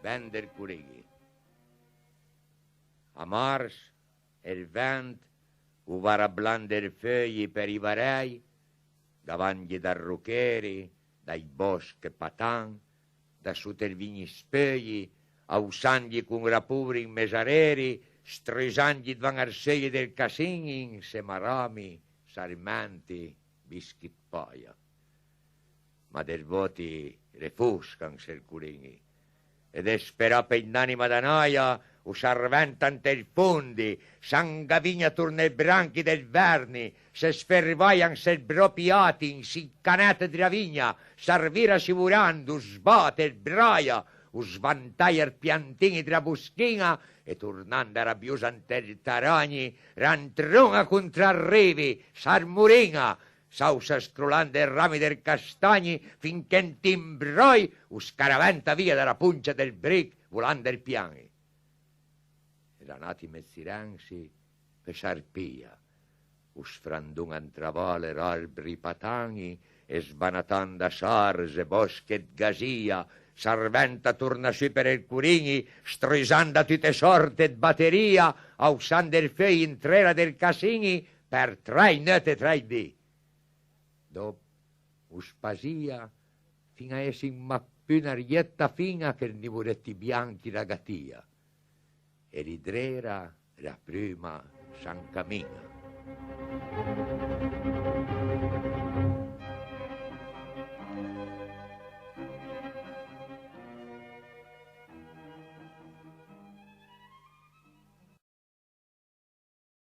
vender curighi. A mars, il vent, uvara blander feuilli per i varei, davanti da rucheri, dai boschi patan, da sutervigni spegli, ausandi con rapuri in mesareri, strisandi dvan arsegli del casin in semarami, sarmenti, bischippoia. Ma del voti refuscan sercurini, ed espera per l'anima da noia, usarventan del fondi, sangavigna turne branchi del verni, se sfervaian sel bropiati in si canete di ravigna, servira sicurando, sbate il braia, usvantaier piantini tra buschina, e tornando rabbiosa ante il taragni, rantrunga contra arrivi, sarmurina, sausa scrollando i rami del castagni, finché in timbroi, scaraventa via dalla puncia del bric, volando il piani. Era nati mezziransi per sarpia, usfrandun antravole albri patani, e sbanatanda sarse, bosche gasia, sarventa torna su per il curigni, strisanda tutte sorte d batteria, ausando il fei in trera del casini, per 3 notte 3 dì. Dopo, uspasia, fino a essi in mappuna rietta fina che i muretti bianchi ragatia. E ridrera la prima San Camina.